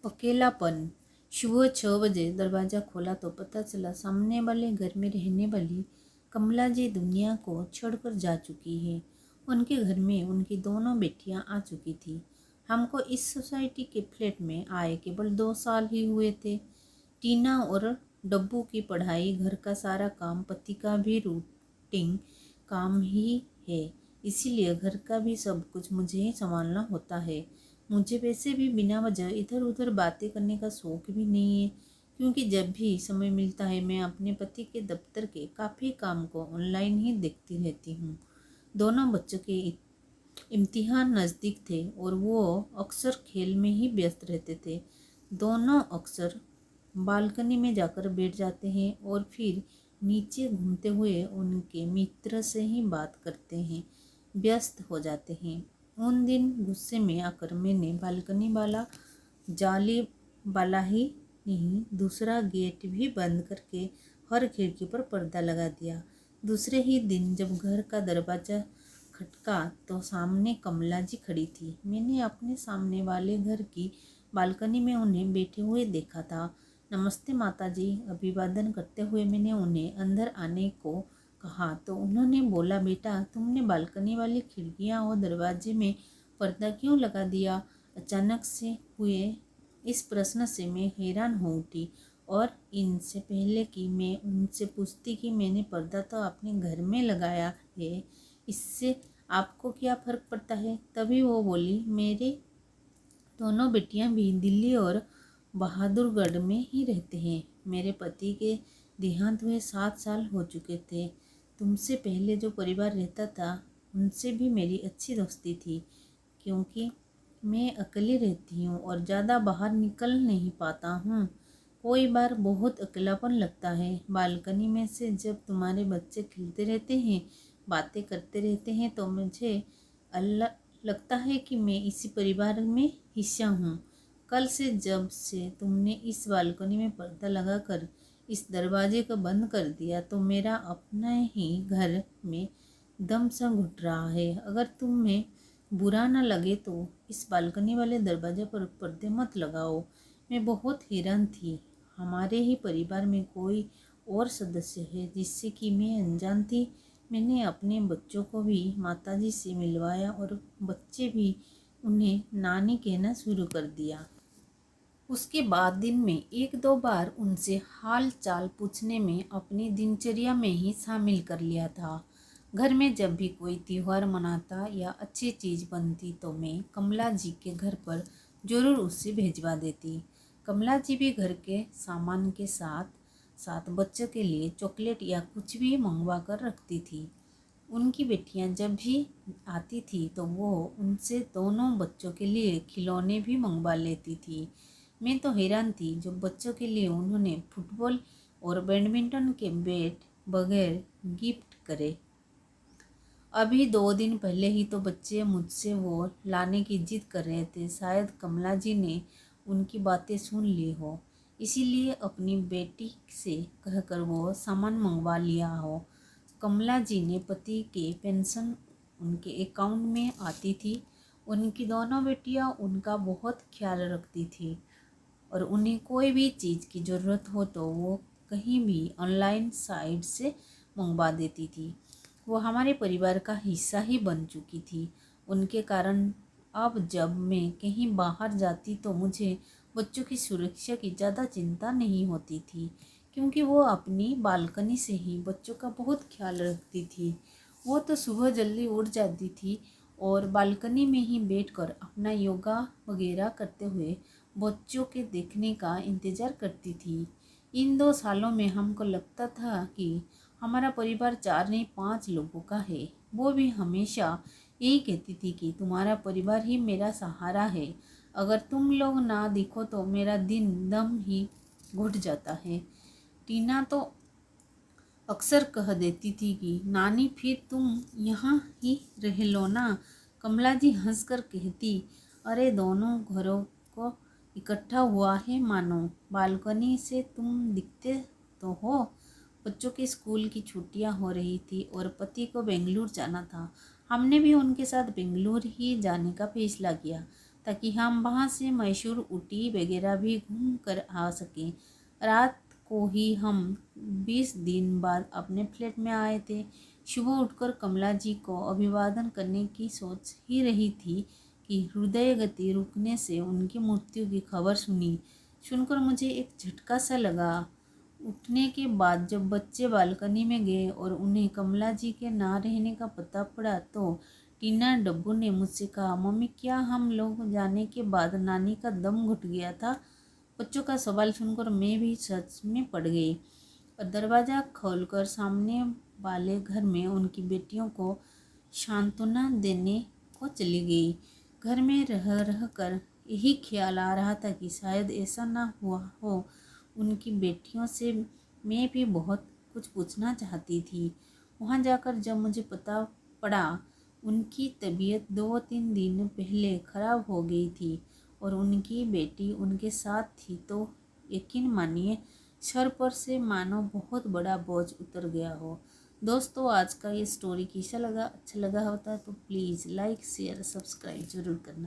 अकेलापन। सुबह 6 बजे दरवाज़ा खोला तो पता चला सामने वाले घर में रहने वाली कमला जी दुनिया को छोड़कर जा चुकी है। उनके घर में उनकी दोनों बेटियां आ चुकी थी। हमको इस सोसाइटी के फ्लैट में आए केवल 2 साल ही हुए थे। टीना और डब्बू की पढ़ाई, घर का सारा काम, पति का भी रूटीन काम ही है, इसीलिए घर का भी सब कुछ मुझे ही संभालना होता है। मुझे वैसे भी बिना वजह इधर उधर बातें करने का शौक भी नहीं है, क्योंकि जब भी समय मिलता है मैं अपने पति के दफ्तर के काफ़ी काम को ऑनलाइन ही देखती रहती हूँ। दोनों बच्चों के इम्तिहान नज़दीक थे और वो अक्सर खेल में ही व्यस्त रहते थे। दोनों अक्सर बालकनी में जाकर बैठ जाते हैं और फिर नीचे घूमते हुए उनके मित्र से ही बात करते हैं, व्यस्त हो जाते हैं। उन दिन गुस्से में आकर मैंने बालकनी वाला जाली वाला ही नहीं, दूसरा गेट भी बंद करके हर खिड़की पर पर्दा लगा दिया। दूसरे ही दिन जब घर का दरवाज़ा खटका तो सामने कमला जी खड़ी थी। मैंने अपने सामने वाले घर की बालकनी में उन्हें बैठे हुए देखा था। नमस्ते माता जी, अभिवादन करते हुए मैंने उन्हें अंदर आने को कहा तो उन्होंने बोला, बेटा तुमने बालकनी वाली खिड़कियां और दरवाजे में पर्दा क्यों लगा दिया? अचानक से हुए इस प्रश्न से मैं हैरान हो उठी और इनसे पहले कि मैं उनसे पूछती कि मैंने पर्दा तो अपने घर में लगाया है, इससे आपको क्या फ़र्क पड़ता है? तभी वो बोली, मेरे दोनों बेटियां भी दिल्ली और बहादुरगढ़ में ही रहते हैं। मेरे पति के देहांत हुए 7 साल हो चुके थे। तुमसे पहले जो परिवार रहता था उनसे भी मेरी अच्छी दोस्ती थी, क्योंकि मैं अकेली रहती हूँ और ज़्यादा बाहर निकल नहीं पाता हूँ। कोई बार बहुत अकेलापन लगता है। बालकनी में से जब तुम्हारे बच्चे खेलते रहते हैं, बातें करते रहते हैं तो मुझे अल्लाह लगता है कि मैं इसी परिवार में हिस्सा हूँ। कल से जब से तुमने इस बालकनी में पर्दा लगाकर इस दरवाजे को बंद कर दिया तो मेरा अपना ही घर में दम सा घुट रहा है। अगर तुम्हें बुरा ना लगे तो इस बालकनी वाले दरवाजे पर पर्दे मत लगाओ। मैं बहुत हैरान थी। हमारे ही परिवार में कोई और सदस्य है जिससे कि मैं अनजान थी। मैंने अपने बच्चों को भी माताजी से मिलवाया और बच्चे भी उन्हें नानी कहना शुरू कर दिया। उसके बाद दिन में 1-2 बार उनसे हाल चाल पूछने में अपनी दिनचर्या में ही शामिल कर लिया था। घर में जब भी कोई त्यौहार मनाता या अच्छी चीज़ बनती तो मैं कमला जी के घर पर ज़रूर उससे भेजवा देती। कमला जी भी घर के सामान के साथ साथ बच्चों के लिए चॉकलेट या कुछ भी मंगवा कर रखती थी। उनकी बेटियां जब भी आती थी तो वो उनसे दोनों बच्चों के लिए खिलौने भी मंगवा लेती थी। मैं तो हैरान थी जब बच्चों के लिए उन्होंने फुटबॉल और बैडमिंटन के बैट बगैर गिफ्ट करे। अभी 2 दिन पहले ही तो बच्चे मुझसे वो लाने की जिद कर रहे थे। शायद कमला जी ने उनकी बातें सुन ली हो, इसीलिए अपनी बेटी से कहकर वो सामान मंगवा लिया हो। कमला जी ने पति के पेंशन उनके अकाउंट में आती थी। उनकी दोनों बेटियां उनका बहुत ख्याल रखती थी और उन्हें कोई भी चीज़ की ज़रूरत हो तो वो कहीं भी ऑनलाइन साइट से मंगवा देती थी। वो हमारे परिवार का हिस्सा ही बन चुकी थी। उनके कारण अब जब मैं कहीं बाहर जाती तो मुझे बच्चों की सुरक्षा की ज़्यादा चिंता नहीं होती थी, क्योंकि वो अपनी बालकनी से ही बच्चों का बहुत ख्याल रखती थी। वो तो सुबह जल्दी उठ जाती थी और बालकनी में ही बैठकर अपना योगा वगैरह करते हुए बच्चों के देखने का इंतज़ार करती थी। इन 2 सालों में हमको लगता था कि हमारा परिवार 4 नहीं 5 लोगों का है। वो भी हमेशा यही कहती थी कि तुम्हारा परिवार ही मेरा सहारा है। अगर तुम लोग ना दिखो तो मेरा दिन दम ही घुट जाता है। टीना तो अक्सर कह देती थी कि नानी फिर तुम यहाँ ही रह लो ना। कमला जी हंसकर कहती, अरे दोनों घरों को इकट्ठा हुआ है मानो। बालकनी से तुम दिखते तो हो। बच्चों के स्कूल की छुट्टियां हो रही थी और पति को बेंगलुरु जाना था। हमने भी उनके साथ बेंगलुरु ही जाने का फैसला किया ताकि हम वहाँ से मैसूर, ऊटी वगैरह भी घूम कर आ सकें। रात को ही हम 20 दिन बाद अपने फ्लैट में आए थे। सुबह उठकर कमला जी को अभिवादन करने की सोच ही रही थी कि हृदय गति रुकने से उनकी मृत्यु की खबर सुनकर मुझे एक झटका सा लगा। उठने के बाद जब बच्चे बालकनी में गए और उन्हें कमला जी के ना रहने का पता पड़ा तो टीना डब्बू ने मुझसे कहा, मम्मी क्या हम लोग जाने के बाद नानी का दम घुट गया था? बच्चों का सवाल सुनकर मैं भी सच में पड़ गई और दरवाज़ा खोलकर सामने वाले घर में उनकी बेटियों को सांत्वना देने को चली गई। घर में रह रह कर यही ख्याल आ रहा था कि शायद ऐसा ना हुआ हो। उनकी बेटियों से मैं भी बहुत कुछ पूछना चाहती थी। वहाँ जाकर जब मुझे पता पड़ा उनकी तबीयत 2-3 दिन पहले खराब हो गई थी और उनकी बेटी उनके साथ थी तो यकीन मानिए सर पर से मानो बहुत बड़ा बोझ उतर गया हो। दोस्तों आज का ये स्टोरी कैसा लगा? अच्छा लगा होता तो प्लीज़ लाइक शेयर सब्सक्राइब जरूर करना।